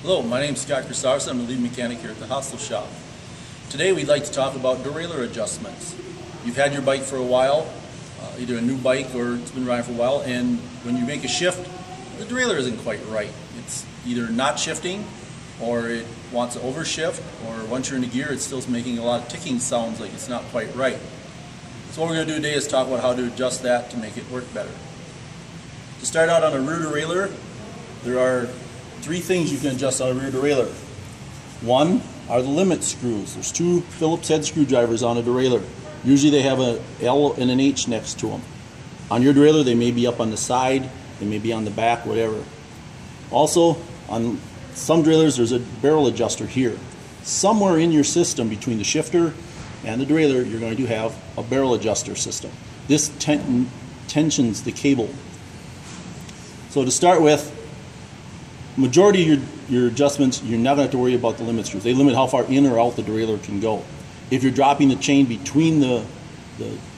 Hello, my name is Scott Christopherson. I'm the lead mechanic here at the Hostel Shop. Today we'd like to talk about derailleur adjustments. You've had your bike for a while, either a new bike or it's been riding for a while, and when you make a shift, the derailleur isn't quite right. It's either not shifting or it wants to overshift, or once you're in the gear it's still making a lot of ticking sounds like it's not quite right. So what we're going to do today is talk about how to adjust that to make it work better. To start out on a rear derailleur, there are three things you can adjust on a rear derailleur. One are the limit screws. There's two Phillips head screwdrivers on a derailleur. Usually they have an L and an H next to them. On your derailleur they may be up on the side, they may be on the back, whatever. Also, on some derailleurs there's a barrel adjuster here. Somewhere in your system between the shifter and the derailleur you're going to have a barrel adjuster system. This tensions the cable. So to start with, majority of your adjustments, you're not going to have to worry about the limit screws. They limit how far in or out the derailleur can go. If you're dropping the chain between the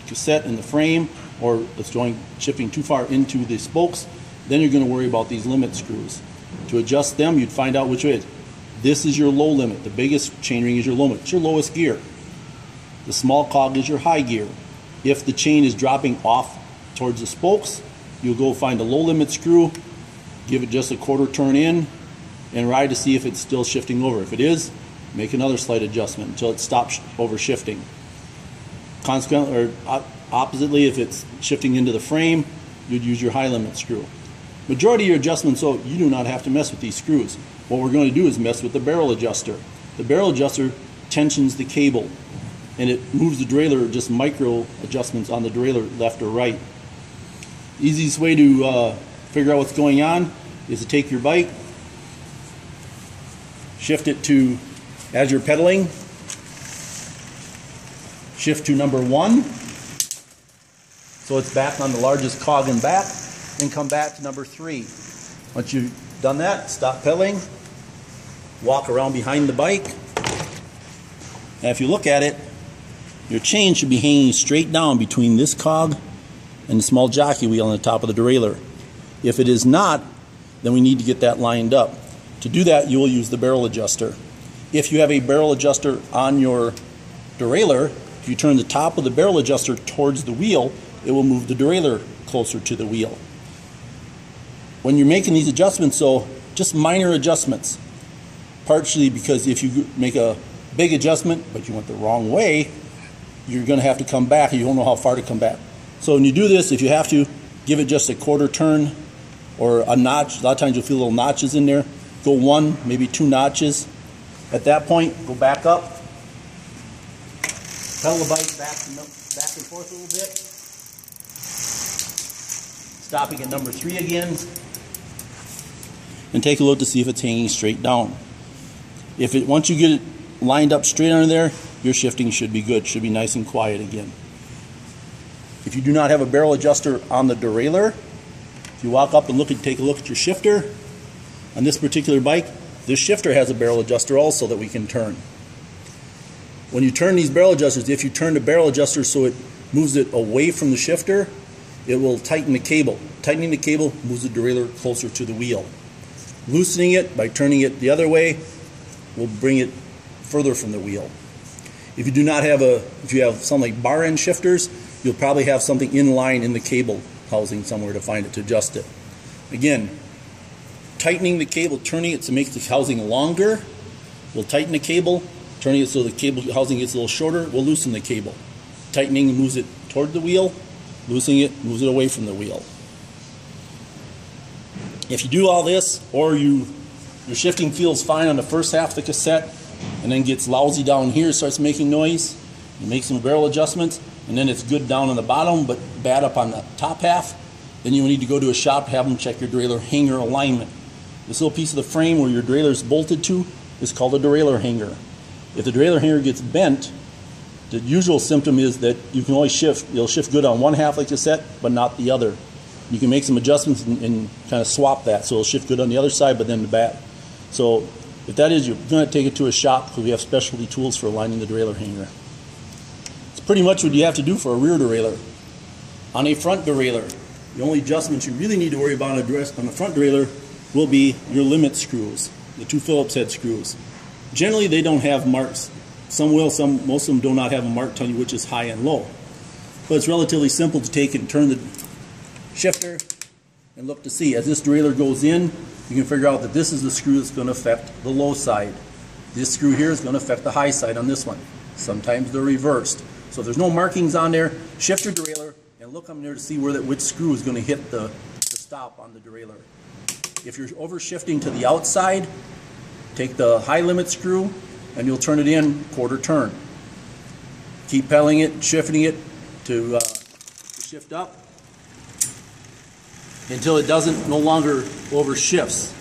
cassette and the frame, or it's shifting too far into the spokes, then you're going to worry about these limit screws. To adjust them, you'd find out which way it is. This is your low limit. The biggest chainring is your low limit. It's your lowest gear. The small cog is your high gear. If the chain is dropping off towards the spokes, you'll go find a low limit screw, give it just a quarter turn in, and ride to see if it's still shifting over. If it is, make another slight adjustment until it stops over shifting. Consequently, or oppositely, if it's shifting into the frame, you'd use your high limit screw. Majority of your adjustments, so you do not have to mess with these screws. What we're going to do is mess with the barrel adjuster. The barrel adjuster tensions the cable, and it moves the derailleur, just micro adjustments on the derailleur left or right. The easiest way to figure out what's going on is to take your bike, shift it to, as you're pedaling, shift to number 1, so it's back on the largest cog in back, and come back to number 3. Once you've done that, stop pedaling, walk around behind the bike, and if you look at it, your chain should be hanging straight down between this cog and the small jockey wheel on the top of the derailleur. If it is not, then we need to get that lined up. To do that, you will use the barrel adjuster. If you have a barrel adjuster on your derailleur, if you turn the top of the barrel adjuster towards the wheel, it will move the derailleur closer to the wheel. When you're making these adjustments, so just minor adjustments, partially because if you make a big adjustment but you went the wrong way, you're going to have to come back and you don't know how far to come back. So when you do this, if you have to, give it just a quarter turn or a notch. A lot of times you'll feel little notches in there. Go 1, maybe 2 notches. At that point, go back up, pedal the bike back and forth a little bit, stopping at number 3 again, and take a look to see if it's hanging straight down. Once you get it lined up straight under there, your shifting should be good, should be nice and quiet again. If you do not have a barrel adjuster on the derailleur, if you walk up and take a look at your shifter, on this particular bike, this shifter has a barrel adjuster also that we can turn. When you turn these barrel adjusters, if you turn the barrel adjuster so it moves it away from the shifter, it will tighten the cable. Tightening the cable moves the derailleur closer to the wheel. Loosening it by turning it the other way will bring it further from the wheel. If you do not have if you have something like bar end shifters, you'll probably have something in line in the cable housing somewhere to find it, to adjust it. Again, tightening the cable, turning it to make the housing longer, will tighten the cable. Turning it so the cable housing gets a little shorter, will loosen the cable. Tightening moves it toward the wheel, loosening it moves it away from the wheel. If you do all this, or your shifting feels fine on the first half of the cassette, and then gets lousy down here, starts making noise, you make some barrel adjustments, and then it's good down on the bottom but bad up on the top half, then you need to go to a shop, have them check your derailleur hanger alignment. This little piece of the frame where your derailleur is bolted to is called a derailleur hanger. If the derailleur hanger gets bent, the usual symptom is that you can only you'll shift good on one half of the cassette but not the other. You can make some adjustments and kind of swap that so it'll shift good on the other side but then the back. So if that is, you're going to take it to a shop because we have specialty tools for aligning the derailleur hanger. It's pretty much what you have to do for a rear derailleur. On a front derailleur, the only adjustments you really need to worry about on the front derailleur will be your limit screws. the two Phillips head screws. Generally, they don't have marks. Some will, most of them do not have a mark telling you which is high and low. But it's relatively simple to take and turn the shifter and look to see. As this derailleur goes in, you can figure out that this is the screw that's going to affect the low side. This screw here is going to affect the high side on this one. Sometimes they're reversed. So if there's no markings on there, shift your derailleur and look on there to see which screw is going to hit the stop on the derailleur. If you're over shifting to the outside, take the high limit screw and you'll turn it in quarter turn. Keep pedaling it, shifting it to shift up until it no longer over shifts.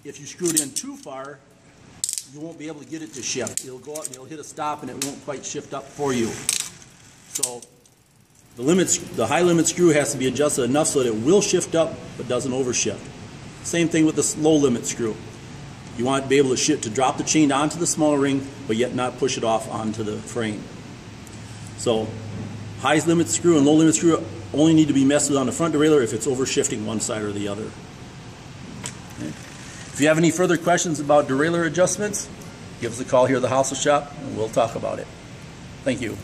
If you screw it in too far, you won't be able to get it to shift. It'll go up and it'll hit a stop and it won't quite shift up for you. So the high limit screw has to be adjusted enough so that it will shift up but doesn't overshift. Same thing with the low limit screw. You want to be able to drop the chain onto the smaller ring but yet not push it off onto the frame. So high limit screw and low limit screw only need to be messed with on the front derailleur if it's overshifting one side or the other. Okay. If you have any further questions about derailleur adjustments, give us a call here at the House Shop and we'll talk about it. Thank you.